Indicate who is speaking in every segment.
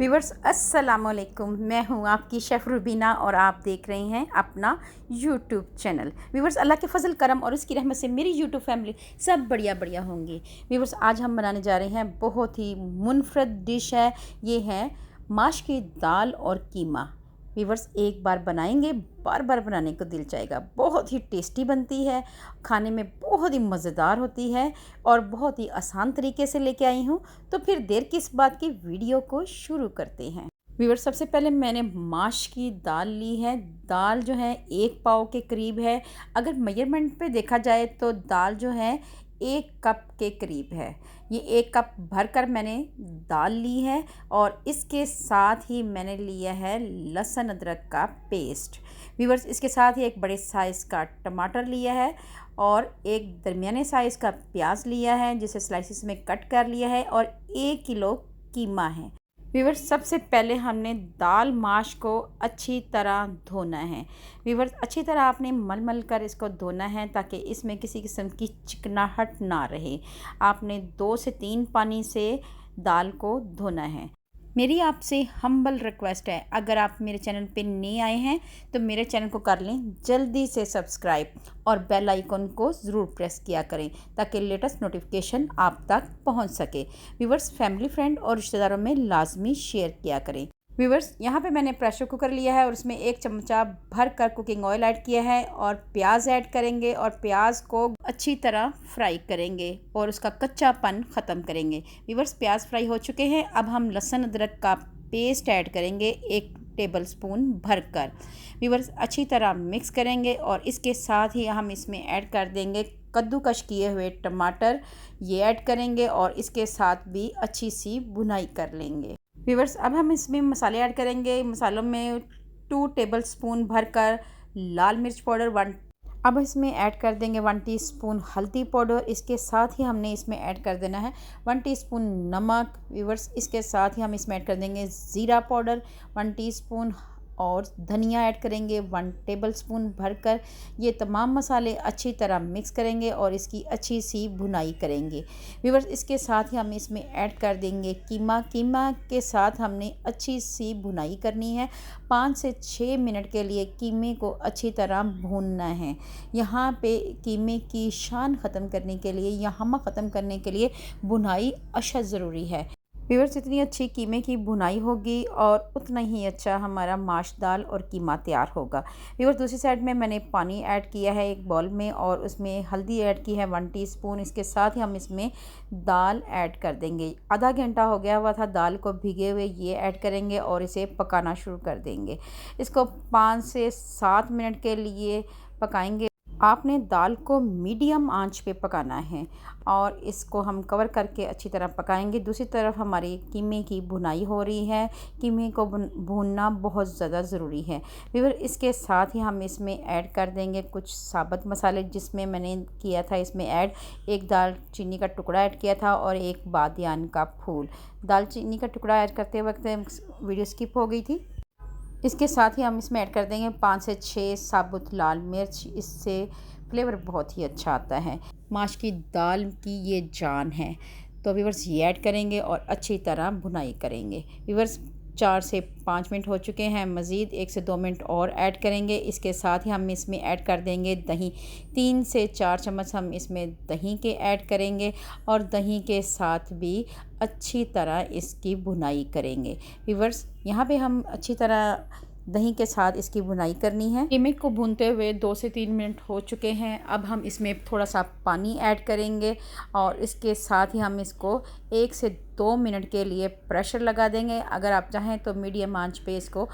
Speaker 1: Viewers अस्सलाम वालेकुम। मैं हूं आपकी शेफ़ रुबीना और आप देख रहे हैं अपना यूट्यूब चैनल। व्यूवर्स, अल्लाह के फजल करम और उसकी रहमत से मेरी यूट्यूब फैमिली सब बढ़िया बढ़िया होंगी। व्यूवर्स, आज हम बनाने जा रहे हैं बहुत ही मुनफरद डिश है। ये है माश की दाल और कीमा। व्यूवर्स, एक बार बनाएंगे बार बार बनाने को दिल चाहेगा। बहुत ही टेस्टी बनती है, खाने में बहुत ही मज़ेदार होती है और बहुत ही आसान तरीके से लेके आई हूँ। तो फिर देर किस बात की, वीडियो को शुरू करते हैं। व्यूवर्स, सबसे पहले मैंने माश की दाल ली है। दाल जो है 1 पाव के करीब है। अगर मेजरमेंट पे देखा जाए तो दाल जो है 1 कप के करीब है। ये 1 कप भरकर मैंने दाल ली है और इसके साथ ही मैंने लिया है लहसुन अदरक का पेस्ट। व्यूवर्स, इसके साथ ही एक बड़े साइज़ का टमाटर लिया है और एक दरमियाने साइज़ का प्याज लिया है जिसे स्लाइसिस में कट कर लिया है और 1 किलो कीमा है। व्यूवर्स, सबसे पहले हमने दाल माश को अच्छी तरह धोना है। व्यूवर्स, अच्छी तरह आपने मल कर इसको धोना है ताकि इसमें किसी किस्म की चिकनाहट ना रहे। आपने 2 से 3 पानी से दाल को धोना है। मेरी आपसे हम्बल रिक्वेस्ट है, अगर आप मेरे चैनल पे नए आए हैं तो मेरे चैनल को कर लें जल्दी से सब्सक्राइब और बेल आइकन को ज़रूर प्रेस किया करें ताकि लेटेस्ट नोटिफिकेशन आप तक पहुंच सके। व्यूवर्स, फैमिली फ्रेंड और रिश्तेदारों में लाजमी शेयर किया करें। व्यूवर्स, यहाँ पे मैंने प्रेशर कुकर लिया है और उसमें 1 चमचा भर कर कुकिंग ऑयल ऐड किया है और प्याज ऐड करेंगे और प्याज को अच्छी तरह फ्राई करेंगे और उसका कच्चापन ख़त्म करेंगे। व्यूवर्स, प्याज फ्राई हो चुके हैं। अब हम लहसुन अदरक का पेस्ट ऐड करेंगे 1 टेबलस्पून भर कर। व्यूवर्स, अच्छी तरह मिक्स करेंगे और इसके साथ ही हम इसमें ऐड कर देंगे कद्दूकश किए हुए टमाटर। ये ऐड करेंगे और इसके साथ भी अच्छी सी भुनाई कर लेंगे। व्यूवर्स, अब हम इसमें मसाले ऐड करेंगे। मसालों में 2 टेबलस्पून भरकर लाल मिर्च पाउडर 1। अब इसमें ऐड कर देंगे 1 टीस्पून हल्दी पाउडर। इसके साथ ही हमने इसमें ऐड कर देना है 1 टीस्पून नमक। व्यूवर्स, इसके साथ ही हम इसमें ऐड कर देंगे ज़ीरा पाउडर 1 टीस्पून और धनिया ऐड करेंगे 1 टेबलस्पून भरकर। ये तमाम मसाले अच्छी तरह मिक्स करेंगे और इसकी अच्छी सी भुनाई करेंगे। व्यूवर्स, इसके साथ ही हम इसमें ऐड कर देंगे कीमा। कीमा के साथ हमने अच्छी सी भुनाई करनी है। 5 से 6 मिनट के लिए कीमे को अच्छी तरह भूनना है। यहाँ पे कीमे की शान ख़त्म करने के लिए या हमा ख़त्म करने के लिए भुनाई अशद ज़रूरी है। व्यूवर्स, जितनी अच्छी कीमे की भुनाई होगी और उतना ही अच्छा हमारा माश दाल और कीमा तैयार होगा। व्यूवर्स, दूसरी साइड में मैंने पानी ऐड किया है एक बाउल में और उसमें हल्दी ऐड की है 1 टीस्पून। इसके साथ ही हम इसमें दाल ऐड कर देंगे। आधा घंटा हो गया हुआ था दाल को भिगे हुए, ये ऐड करेंगे और इसे पकाना शुरू कर देंगे। इसको 5 से 7 मिनट के लिए पकाएंगे। आपने दाल को मीडियम आंच पे पकाना है और इसको हम कवर करके अच्छी तरह पकाएंगे। दूसरी तरफ हमारी कीमे की भुनाई हो रही है। कीमे को भूनना बहुत ज़्यादा ज़रूरी है। फिर इसके साथ ही हम इसमें ऐड कर देंगे कुछ साबुत मसाले, जिसमें मैंने किया था इसमें ऐड 1 दालचीनी का टुकड़ा ऐड किया था और 1 बादियान का फूल। दालचीनी का टुकड़ा ऐड करते वक्त वीडियो स्किप हो गई थी। इसके साथ ही हम इसमें ऐड कर देंगे 5 से 6 साबुत लाल मिर्च। इससे फ्लेवर बहुत ही अच्छा आता है। माश की दाल की ये जान है। तो व्यूवर्स, ये ऐड करेंगे और अच्छी तरह भुनाई करेंगे। व्यूवर्स, 4 से 5 मिनट हो चुके हैं। मज़ीद 1 से 2 मिनट और ऐड करेंगे। इसके साथ ही हम इसमें ऐड कर देंगे दही। 3 से 4 चम्मच हम इसमें दही के ऐड करेंगे और दही के साथ भी अच्छी तरह इसकी भुनाई करेंगे। व्यूवर्स, यहाँ पे हम अच्छी तरह दही के साथ इसकी भुनाई करनी है। कीमे को भूनते हुए 2 से 3 मिनट हो चुके हैं। अब हम इसमें थोड़ा सा पानी ऐड करेंगे और इसके साथ ही हम इसको 1 से 2 मिनट के लिए प्रेशर लगा देंगे। अगर आप चाहें तो मीडियम आंच पे इसको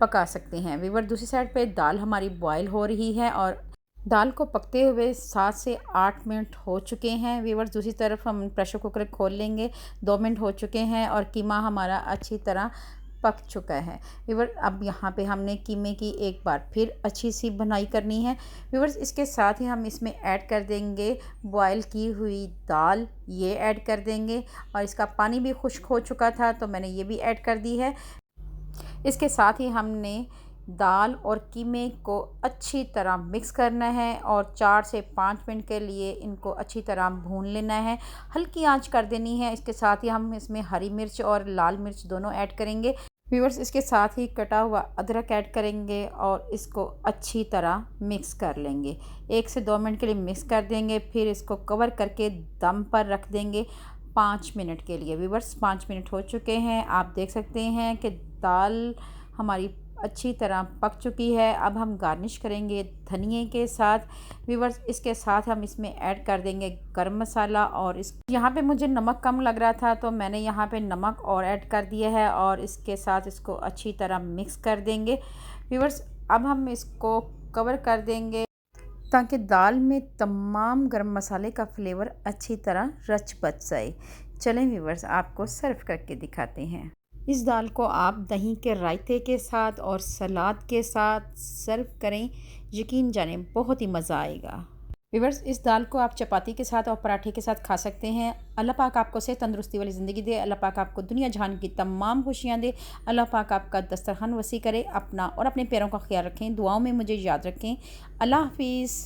Speaker 1: पका सकते हैं। व्यूअर, दूसरी साइड पे दाल हमारी बॉयल हो रही है और दाल को पकते हुए 7 से 8 मिनट हो चुके हैं। व्यूअर्स, दूसरी तरफ हम प्रेशर कुकर खोल लेंगे। 2 मिनट हो चुके हैं और कीमा हमारा अच्छी तरह पक चुका है। व्यूअर्स, अब यहाँ पे हमने कीमे की एक बार फिर अच्छी सी भुनाई करनी है। व्यूअर्स, इसके साथ ही हम इसमें ऐड कर देंगे बॉयल की हुई दाल। ये ऐड कर देंगे और इसका पानी भी खुश्क हो चुका था तो मैंने ये भी ऐड कर दी है। इसके साथ ही हमने दाल और कीमे को अच्छी तरह मिक्स करना है और 4 से 5 मिनट के लिए इनको अच्छी तरह भून लेना है। हल्की आंच कर देनी है। इसके साथ ही हम इसमें हरी मिर्च और लाल मिर्च दोनों ऐड करेंगे। व्यूअर्स, इसके साथ ही कटा हुआ अदरक ऐड करेंगे और इसको अच्छी तरह मिक्स कर लेंगे। 1 से 2 मिनट के लिए मिक्स कर देंगे, फिर इसको कवर करके दम पर रख देंगे 5 मिनट के लिए। व्यूअर्स, 5 मिनट हो चुके हैं। आप देख सकते हैं कि दाल हमारी अच्छी तरह पक चुकी है। अब हम गार्निश करेंगे धनिए के साथ। व्यूअर्स, इसके साथ हम इसमें ऐड कर देंगे गरम मसाला और इस यहाँ पे मुझे नमक कम लग रहा था तो मैंने यहाँ पे नमक और ऐड कर दिया है और इसके साथ इसको अच्छी तरह मिक्स कर देंगे। व्यूअर्स, अब हम इसको कवर कर देंगे ताकि दाल में तमाम गरम मसाले का फ्लेवर अच्छी तरह रच बच जाए। चलें व्यूअर्स, आपको सर्व करके दिखाते हैं। इस दाल को आप दही के रायते के साथ और सलाद के साथ सर्व करें, यकीन जाने बहुत ही मज़ा आएगा। व्यूअर्स, इस दाल को आप चपाती के साथ और पराठे के साथ खा सकते हैं। अल्लाह पाक आपको सेहत तंदुरुस्ती वाली ज़िंदगी दे। अल्लाह पाक आपको दुनिया जहान की तमाम खुशियाँ दे। अल्लाह पाक आपका दस्तरखान वसी करे। अपना और अपने पैरों का ख्याल रखें। दुआओं में मुझे याद रखें। अल्लाह हाफिज़।